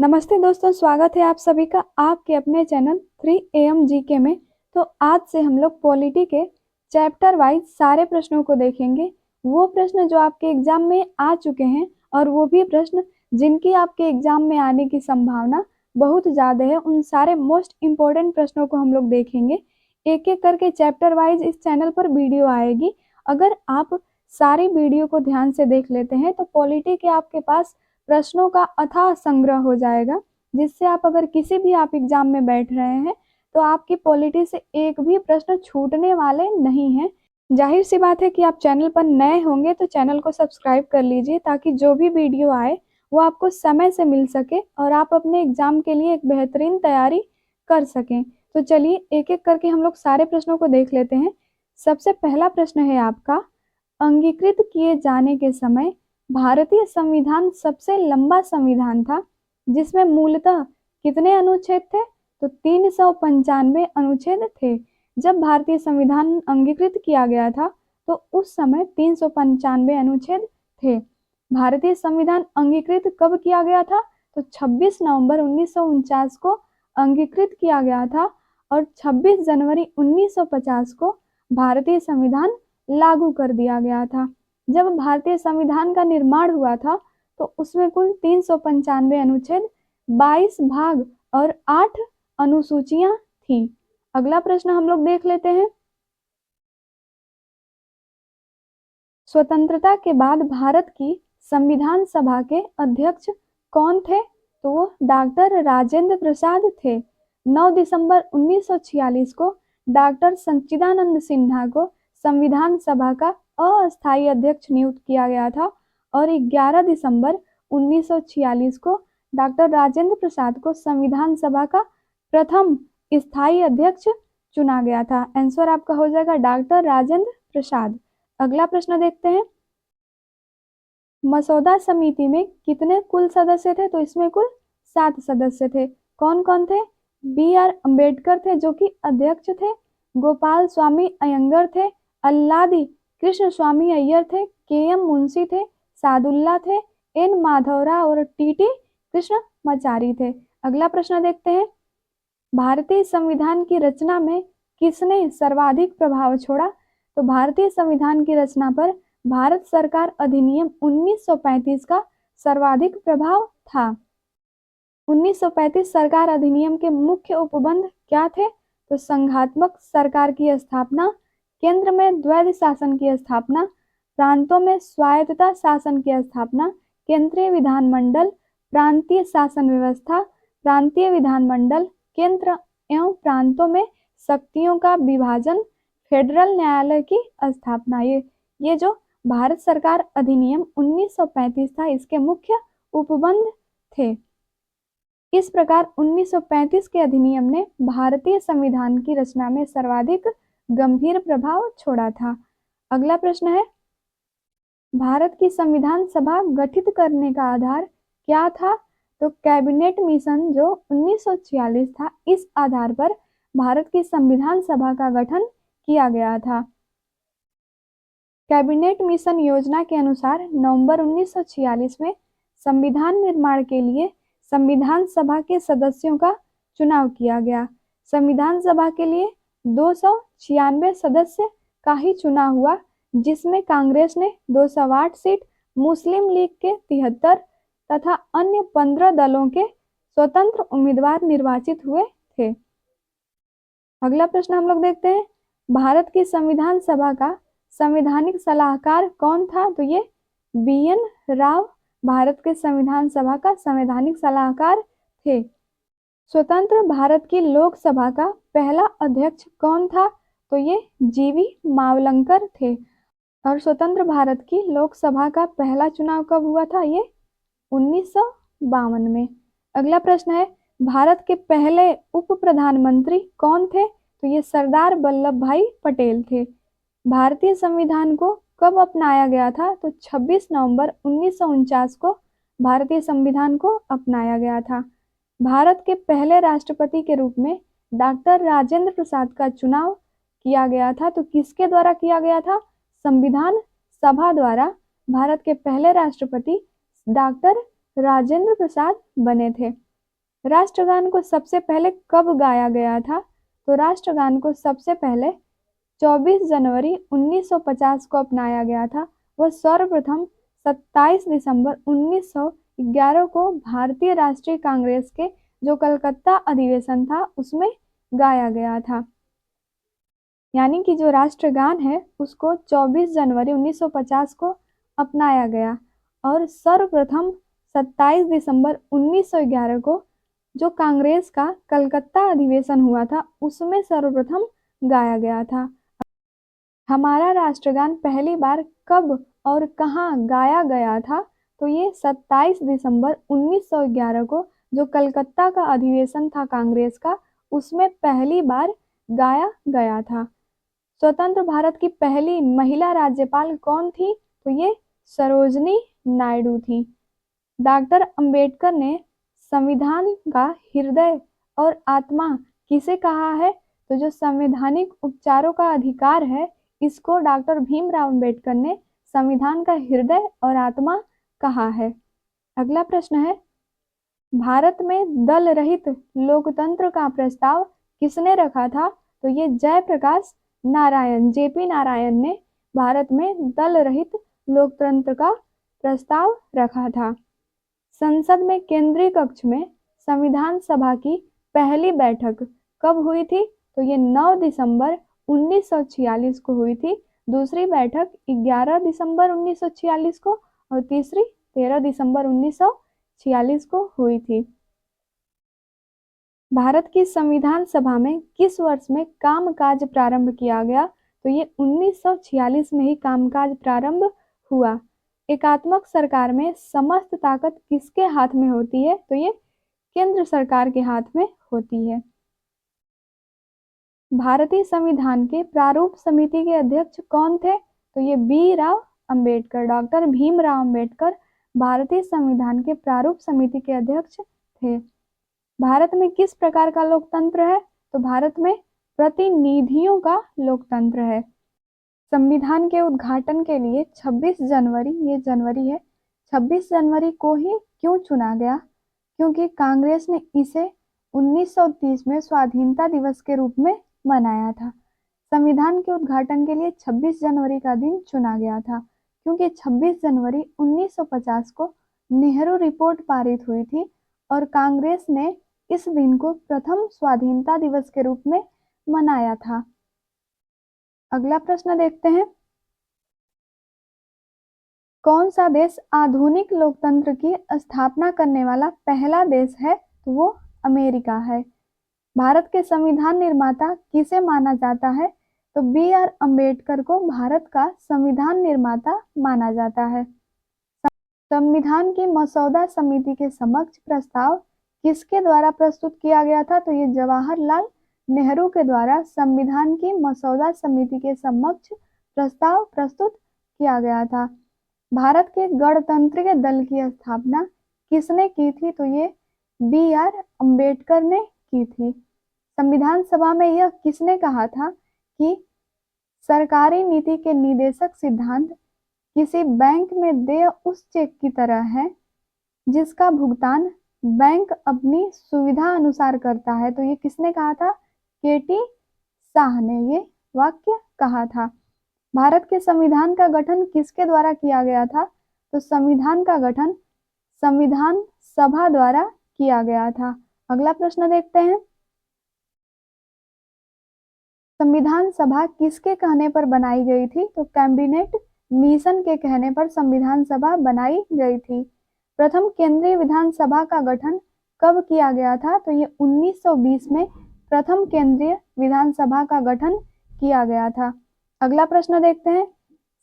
नमस्ते दोस्तों, स्वागत है आप सभी का आपके अपने चैनल 3 AM जीके में। तो आज से हम लोग पॉलिटी के चैप्टर वाइज सारे प्रश्नों को देखेंगे। वो प्रश्न जो आपके एग्जाम में आ चुके हैं और वो भी प्रश्न जिनकी आपके एग्जाम में आने की संभावना बहुत ज़्यादा है, उन सारे मोस्ट इम्पोर्टेंट प्रश्नों को हम लोग देखेंगे। एक एक करके चैप्टर वाइज इस चैनल पर वीडियो आएगी। अगर आप सारी वीडियो को ध्यान से देख लेते हैं तो पॉलिटी के आपके पास प्रश्नों का अथाह संग्रह हो जाएगा, जिससे आप अगर किसी भी आप एग्जाम में बैठ रहे हैं तो आपकी पॉलिटी से एक भी प्रश्न छूटने वाले नहीं हैं। जाहिर सी बात है कि आप चैनल पर नए होंगे तो चैनल को सब्सक्राइब कर लीजिए, ताकि जो भी वीडियो आए वो आपको समय से मिल सके और आप अपने एग्जाम के लिए एक बेहतरीन तैयारी कर सकें। तो चलिए एक एक करके हम लोग सारे प्रश्नों को देख लेते हैं। सबसे पहला प्रश्न है आपका, अंगीकृत किए जाने के समय भारतीय संविधान सबसे लंबा संविधान था, जिसमें मूलतः कितने अनुच्छेद थे? तो 395 अनुच्छेद थे। जब भारतीय संविधान अंगीकृत किया गया था तो उस समय 395 अनुच्छेद थे। भारतीय संविधान अंगीकृत कब किया गया था? तो 26 नवंबर 1949 को अंगीकृत किया गया था और 26 जनवरी 1950 को भारतीय संविधान लागू कर दिया गया था। जब भारतीय संविधान का निर्माण हुआ था तो उसमें कुल 395 अनुच्छेद, 22 भाग और 8 अनुसूचियां थी। अगला प्रश्न हम लोग देख लेते हैं। स्वतंत्रता के बाद भारत की संविधान सभा के अध्यक्ष कौन थे? तो वो डॉक्टर राजेंद्र प्रसाद थे। 9 दिसंबर 1946 को डॉक्टर सच्चिदानंद सिन्हा को संविधान सभा का अस्थायी अध्यक्ष नियुक्त किया गया था और 11 दिसंबर 1946 को डॉक्टर राजेंद्र प्रसाद को संविधान सभा का प्रथम स्थायी अध्यक्ष चुना गया था। आंसर आपका हो जाएगा डॉक्टर राजेंद्र प्रसाद। अगला प्रश्न देखते हैं। मसौदा समिति में कितने कुल सदस्य थे? तो इसमें कुल 7 सदस्य थे। कौन कौन थे? BR अम्बेडकर थे जो कि अध्यक्ष थे, गोपाल स्वामी अयंगर थे, अल्लादी कृष्ण स्वामी अय्यर थे, KM मुंशी थे, सादुल्ला थे, N माधवराव और TT कृष्णमाचारी थे। अगला प्रश्न देखते हैं। भारतीय संविधान की रचना में किसने सर्वाधिक प्रभाव छोड़ा? तो भारतीय संविधान की रचना पर भारत सरकार अधिनियम 1935 का सर्वाधिक प्रभाव था। 1935 सरकार अधिनियम के मुख्य उपबंध क्या थे? तो संघात्मक सरकार की स्थापना, केंद्र में द्वैध शासन की स्थापना, प्रांतों में स्वायत्तता शासन की स्थापना, केंद्रीय विधानमंडल, प्रांतीय शासन व्यवस्था, प्रांतीय विधानमंडल, केंद्र एवं प्रांतों में शक्तियों का विभाजन, फेडरल न्यायालय की स्थापना। ये जो भारत सरकार अधिनियम 1935 था, इसके मुख्य उपबंध थे। इस प्रकार 1935 के अधिनियम ने भारतीय संविधान की रचना में सर्वाधिक गंभीर प्रभाव छोड़ा था। अगला प्रश्न है, भारत की संविधान सभा गठित करने का आधार क्या था? तो कैबिनेट मिशन जो 1946 था, इस आधार पर भारत की संविधान सभा का गठन किया गया था। कैबिनेट मिशन योजना के अनुसार नवंबर 1946 में संविधान निर्माण के लिए संविधान सभा के सदस्यों का चुनाव किया गया। संविधान सभा के लिए 296 सदस्य का ही चुनाव हुआ, जिसमें कांग्रेस ने 208 सीट, मुस्लिम लीग के 73 तथा अन्य 15 दलों के स्वतंत्र उम्मीदवार निर्वाचित हुए थे। अगला प्रश्न हम लोग देखते हैं। भारत की संविधान सभा का संवैधानिक सलाहकार कौन था? तो ये BN राव भारत के संविधान सभा का संवैधानिक सलाहकार थे। स्वतंत्र भारत की लोकसभा का पहला अध्यक्ष कौन था? तो ये GV मावलंकर थे। और स्वतंत्र भारत की लोकसभा का पहला चुनाव कब हुआ था? ये 1952 में। अगला प्रश्न है, भारत के पहले उप प्रधानमंत्री कौन थे? तो ये सरदार वल्लभ भाई पटेल थे। भारतीय संविधान को कब अपनाया गया था? तो 26 नवंबर 1949 को भारतीय संविधान को अपनाया गया था। भारत के पहले राष्ट्रपति के रूप में डॉक्टर राजेंद्र प्रसाद का चुनाव किया गया था। तो किसके द्वारा किया गया था? संविधान सभा द्वारा भारत के पहले राष्ट्रपति डॉक्टर राजेंद्र प्रसाद बने थे। राष्ट्रगान को सबसे पहले कब गाया गया था? तो राष्ट्रगान को सबसे पहले 24 जनवरी 1950 को अपनाया गया था। वह सर्वप्रथम 27 दिसंबर 1911 को भारतीय राष्ट्रीय कांग्रेस के जो कलकत्ता अधिवेशन था उसमें गाया गया था। यानी कि जो राष्ट्रगान है उसको 24 जनवरी 1950 को अपनाया गया और सर्वप्रथम 27 दिसंबर 1911 को जो कांग्रेस का कलकत्ता अधिवेशन हुआ था उसमें सर्वप्रथम गाया गया था। हमारा राष्ट्रगान पहली बार कब और कहाँ गाया गया था? तो ये 27 दिसंबर 1911 को जो कलकत्ता का अधिवेशन था कांग्रेस का उसमें पहली बार गाया गया था। स्वतंत्र भारत की पहली महिला राज्यपाल कौन थी? तो ये सरोजनी नायडू थी। डॉक्टर अंबेडकर ने संविधान का हृदय और आत्मा किसे कहा है? तो जो संवैधानिक उपचारों का अधिकार है इसको डॉक्टर भीमराव अंबेडकर ने संविधान का हृदय और आत्मा कहा है। अगला प्रश्न है, भारत में दल रहित लोकतंत्र का प्रस्ताव किसने रखा था? तो ये जयप्रकाश नारायण जेपी नारायण ने भारत में दल रहित लोकतंत्र का प्रस्ताव रखा था। संसद में केंद्रीय कक्ष में संविधान सभा की पहली बैठक कब हुई थी? तो ये 9 दिसंबर 1946 को हुई थी। दूसरी बैठक 11 दिसंबर 1946 को और तीसरी 13 दिसंबर 1946 को हुई थी। भारत की संविधान सभा में किस वर्ष में कामकाज प्रारंभ किया गया? तो ये 1946 में ही कामकाज प्रारंभ हुआ। एकात्मक सरकार में समस्त ताकत किसके हाथ में होती है? तो ये केंद्र सरकार के हाथ में होती है। भारतीय संविधान के प्रारूप समिति के अध्यक्ष कौन थे? तो ये बी राव अंबेडकर, डॉक्टर भीमराव अंबेडकर भारतीय संविधान के प्रारूप समिति के अध्यक्ष थे। भारत में किस प्रकार का लोकतंत्र है? तो भारत में प्रतिनिधियों का लोकतंत्र है। संविधान के उद्घाटन के लिए 26 जनवरी, ये जनवरी है, 26 जनवरी को ही क्यों चुना गया? क्योंकि कांग्रेस ने इसे 1930 में स्वाधीनता दिवस के रूप में मनाया था। संविधान के उद्घाटन के लिए 26 जनवरी का दिन चुना गया था क्योंकि 26 जनवरी 1950 को नेहरू रिपोर्ट पारित हुई थी और कांग्रेस ने इस दिन को प्रथम स्वाधीनता दिवस के रूप में मनाया था। अगला प्रश्न देखते हैं, कौन सा देश आधुनिक लोकतंत्र की स्थापना करने वाला पहला देश है? तो वो अमेरिका है। भारत के संविधान निर्माता किसे माना जाता है? तो बी आर अंबेडकर को भारत का संविधान निर्माता माना जाता है। संविधान की मसौदा समिति के समक्ष प्रस्ताव किसके द्वारा प्रस्तुत किया गया था? तो ये जवाहरलाल नेहरू के द्वारा संविधान की मसौदा समिति के समक्ष प्रस्ताव प्रस्तुत किया गया था। भारत के गणतंत्रीय दल की स्थापना किसने की थी? तो ये बी आर अंबेडकर ने की थी। संविधान सभा में यह किसने कहा था कि सरकारी नीति के निदेशक सिद्धांत किसी बैंक में देय उस चेक की तरह है जिसका भुगतान बैंक अपनी सुविधा अनुसार करता है? तो ये किसने कहा था? केटी शाह ने ये वाक्य कहा था। भारत के संविधान का गठन किसके द्वारा किया गया था? तो संविधान का गठन संविधान सभा द्वारा किया गया था। अगला प्रश्न देखते हैं, संविधान सभा किसके कहने पर बनाई गई थी? तो कैबिनेट मिशन के कहने पर संविधान सभा बनाई गई थी। प्रथम केंद्रीय विधानसभा का गठन कब किया गया था? तो ये 1920 में प्रथम केंद्रीय विधानसभा का गठन किया गया था। अगला प्रश्न देखते हैं,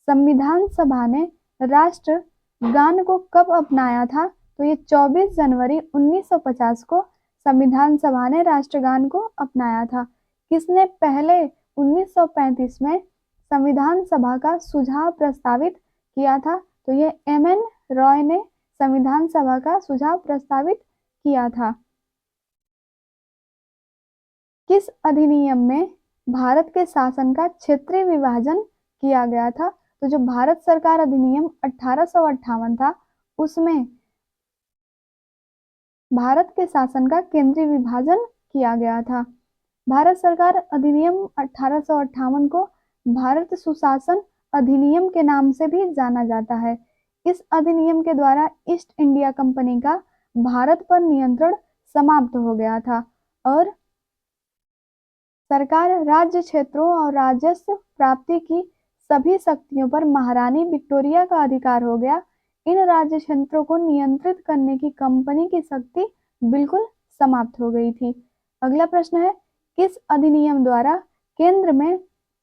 संविधान सभा ने राष्ट्र गान को कब अपनाया था? तो ये 24 जनवरी 1950 को संविधान सभा ने राष्ट्रगान को अपनाया था। किसने पहले 1935 में संविधान सभा का सुझाव प्रस्तावित किया था? तो ये एम एन रॉय ने संविधान सभा का सुझाव प्रस्तावित किया था। किस अधिनियम में भारत के शासन का क्षेत्रीय विभाजन किया गया था? तो जो भारत सरकार अधिनियम 1858 था उसमें भारत के शासन का केंद्रीय विभाजन किया गया था। भारत सरकार अधिनियम 1858 को भारत सुशासन अधिनियम के नाम से भी जाना जाता है। इस अधिनियम के द्वारा ईस्ट इंडिया कंपनी का भारत पर नियंत्रण समाप्त हो गया था और सरकार राज्य क्षेत्रों और राजस्व प्राप्ति की सभी शक्तियों पर महारानी विक्टोरिया का अधिकार हो गया। इन राज्य क्षेत्रों को नियंत्रित करने की कंपनी की शक्ति बिल्कुल समाप्त हो गई थी। अगला प्रश्न है, किस अधिनियम द्वारा केंद्र में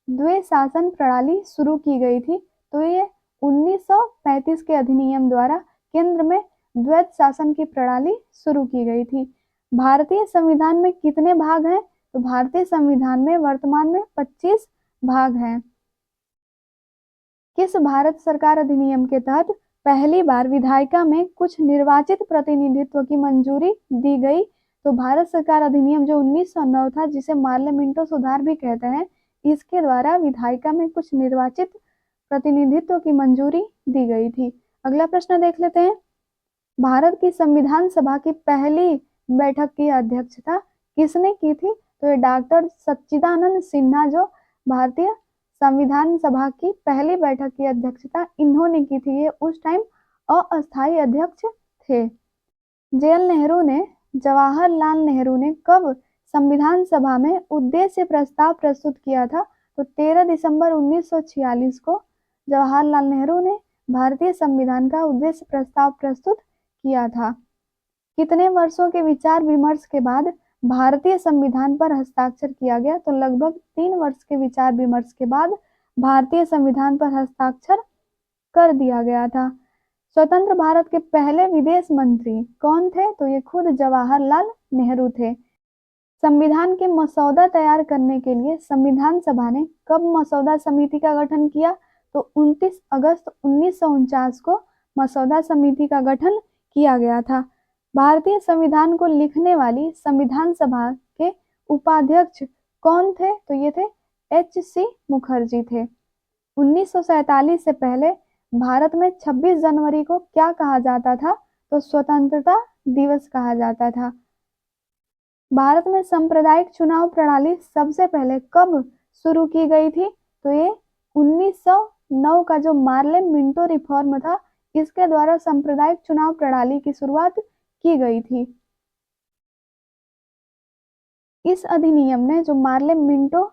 द्वैध शासन प्रणाली शुरू की गई थी? तो ये 1935 के अधिनियम द्वारा केंद्र में द्वैध शासन की प्रणाली शुरू की गई थी। भारतीय संविधान में कितने भाग हैं? तो भारतीय संविधान में वर्तमान में 25 भाग हैं। किस भारत सरकार अधिनियम के तहत पहली बार विधायिका में कुछ निर्वाचित प्रतिनिधित्व की मंजूरी दी गई? तो भारत सरकार अधिनियम जो 1909 था, जिसे मार्ले मिंटो सुधार भी कहते हैं, इसके द्वारा विधायिका में कुछ निर्वाचित प्रतिनिधित्व की मंजूरी दी गई थी। अगला प्रश्न देख लेते हैं, भारत की संविधान सभा की पहली बैठक की अध्यक्षता किसने की थी? तो ये डॉक्टर सच्चिदानंद सिन्हा जो भारतीय संविधान सभा की पहली बैठक की अध्यक्षता इन्होंने की थी। ये उस टाइम अस्थायी अध्यक्ष थे। जवाहरलाल नेहरू ने कब संविधान सभा में उद्देश्य प्रस्ताव प्रस्तुत किया था? तो 13 दिसंबर 1946 को जवाहरलाल नेहरू ने भारतीय संविधान का उद्देश्य प्रस्ताव प्रस्तुत किया था। कितने वर्षों के विचार विमर्श के बाद भारतीय संविधान पर हस्ताक्षर किया गया? तो लगभग 3 वर्ष के विचार विमर्श के बाद भारतीय संविधान पर हस्ताक्षर कर दिया गया था। स्वतंत्र भारत के पहले विदेश मंत्री कौन थे? तो ये खुद जवाहरलाल नेहरू थे। संविधान के मसौदा तैयार करने के लिए संविधान सभा ने कब मसौदा समिति का गठन किया? तो 29 अगस्त 1949 को मसौदा समिति का गठन किया गया था। भारतीय संविधान को लिखने वाली संविधान सभा के उपाध्यक्ष कौन थे? तो ये थे H.C. मुखर्जी थे। 1947 से पहले भारत में 26 जनवरी को क्या कहा जाता था? तो स्वतंत्रता दिवस कहा जाता था। भारत में सांप्रदायिक चुनाव प्रणाली सबसे पहले कब शुरू की गई थी? तो ये 1909 का जो मार्ले मिंटो रिफॉर्म था, इसके द्वारा सांप्रदायिक चुनाव प्रणाली की शुरुआत की गई थी। इस अधिनियम ने जो मार्ले मिंटो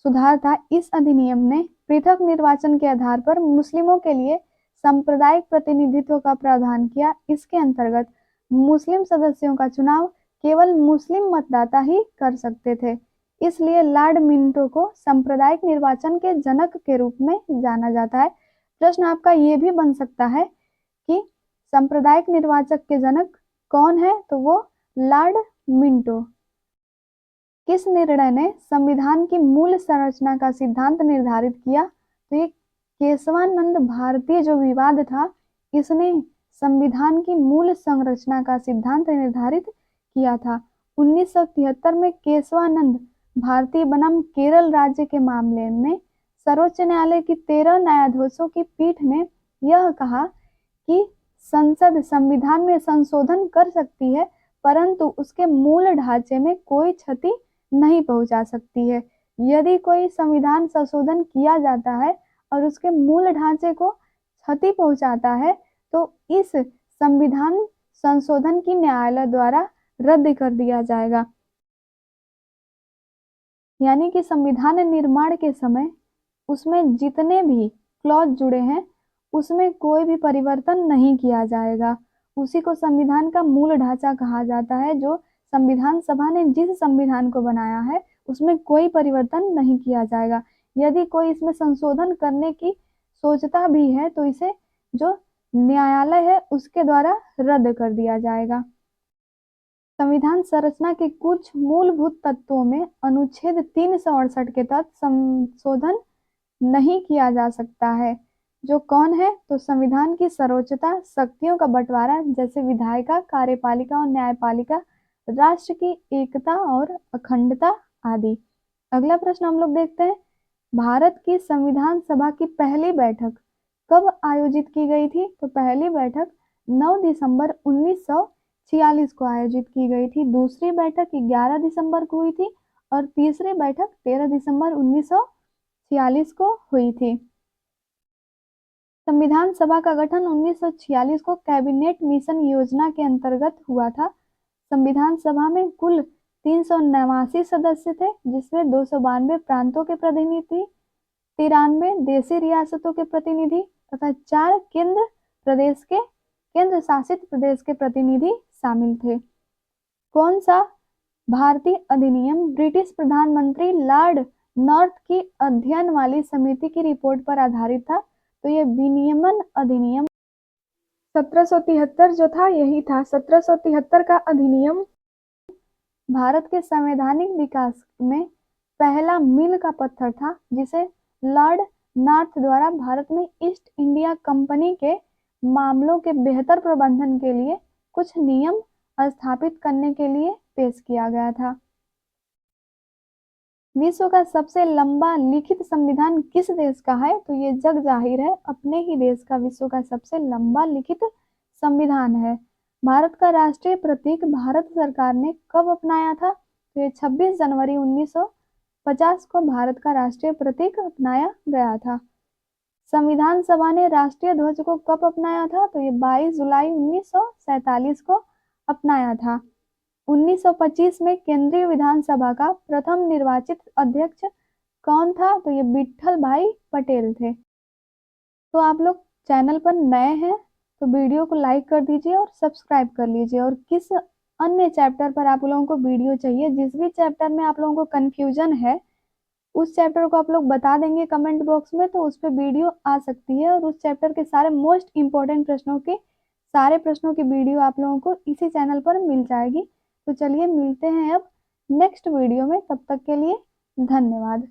सुधार था, इस अधिनियम ने पृथक निर्वाचन के आधार पर मुस्लिमों के लिए सांप्रदायिक प्रतिनिधित्व का प्रावधान किया। इसके अंतर्गत मुस्लिम सदस्यों का चुनाव केवल मुस्लिम मतदाता ही कर सकते थे। इसलिए लॉर्ड मिंटो को सांप्रदायिक निर्वाचन के जनक के रूप में जाना जाता है। प्रश्न आपका ये भी बन सकता है कि सांप्रदायिक निर्वाचक के जनक कौन है? तो वो लॉर्ड मिंटो। किस निर्णय ने संविधान की मूल संरचना का सिद्धांत निर्धारित किया? तो ये केशवानंद भारती जो विवाद था, इसने संविधान की मूल संरचना का सिद्धांत निर्धारित किया था। 1973 में केशवानंद भारती बनाम केरल राज्य के मामले में सर्वोच्च न्यायालय की 13 न्यायाधीशों की पीठ ने यह कहा कि संसद संविधान में संशोधन कर सकती है, परंतु उसके मूल ढांचे में कोई क्षति नहीं पहुंचा सकती है। यदि कोई संविधान संशोधन किया जाता है और उसके मूल ढांचे को क्षति पहुंचाता है, तो इस संविधान संशोधन की न्यायालय द्वारा रद्द कर दिया जाएगा। यानी कि संविधान निर्माण के समय उसमें जितने भी क्लॉज जुड़े हैं, उसमें कोई भी परिवर्तन नहीं किया जाएगा। उसी को संविधान का मूल ढांचा कहा जाता है। जो संविधान सभा ने जिस संविधान को बनाया है, उसमें कोई परिवर्तन नहीं किया जाएगा। यदि कोई इसमें संशोधन करने की सोचता भी है, तो इसे जो न्यायालय है उसके द्वारा रद्द कर दिया जाएगा। संविधान संरचना के कुछ मूलभूत तत्वों में अनुच्छेद 368 के तहत संशोधन नहीं किया जा सकता है। जो कौन है? तो संविधान की सर्वोच्चता, शक्तियों का बंटवारा जैसे विधायिका, कार्यपालिका और न्यायपालिका, राष्ट्र की एकता और अखंडता आदि। अगला प्रश्न हम लोग देखते हैं, भारत की संविधान सभा की पहली बैठक कब आयोजित की गई थी? तो पहली बैठक 9 दिसंबर 1946 को आयोजित की गई थी। दूसरी बैठक 11 दिसंबर को हुई थी और तीसरी बैठक 13 दिसंबर 1946 को हुई थी। संविधान सभा का गठन 1946 को कैबिनेट मिशन योजना के अंतर्गत हुआ था। संविधान सभा में कुल 389 सदस्य थे, जिसमें 292 प्रांतों के प्रतिनिधि, 93 देशी रियासतों के प्रतिनिधि तथा 4 केंद्र शासित प्रदेश के प्रतिनिधि शामिल थे। कौन सा भारतीय अधिनियम ब्रिटिश प्रधानमंत्री लॉर्ड नॉर्थ की अध्ययन वाली समिति की रिपोर्ट पर आधारित था? तो ये विनियमन अधिनियम 1773 जो था यही था। 1773 का अधिनियम भारत के संवैधानिक विकास में पहला मील का पत्थर था, जिसे लॉर्ड नॉर्थ द्वारा भारत में ईस्ट इंडिया कंपनी के मामलों के बेहतर प्रबंधन के लिए कुछ नियम स्थापित करने के लिए पेश किया गया था। विश्व का सबसे लंबा लिखित संविधान किस देश का है? तो ये जग जाहिर है, अपने ही देश का विश्व का सबसे लंबा लिखित संविधान है। भारत का राष्ट्रीय प्रतीक भारत सरकार ने कब अपनाया था? तो ये 26 जनवरी 1950 को भारत का राष्ट्रीय प्रतीक अपनाया गया था। संविधान सभा ने राष्ट्रीय ध्वज को कब अपनाया था? तो ये 22 जुलाई 1947 को अपनाया था। 1925 में केंद्रीय विधानसभा का प्रथम निर्वाचित अध्यक्ष कौन था? तो ये विट्ठल भाई पटेल थे। तो आप लोग चैनल पर नए हैं तो वीडियो को लाइक कर दीजिए और सब्सक्राइब कर लीजिए। और किस अन्य चैप्टर पर आप लोगों को वीडियो चाहिए, जिस भी चैप्टर में आप लोगों को कन्फ्यूजन है उस चैप्टर को आप लोग बता देंगे कमेंट बॉक्स में, तो उस पर वीडियो आ सकती है। और उस चैप्टर के सारे मोस्ट इम्पोर्टेंट सारे प्रश्नों की वीडियो आप लोगों को इसी चैनल पर मिल जाएगी। तो चलिए मिलते हैं अब नेक्स्ट वीडियो में, तब तक के लिए धन्यवाद।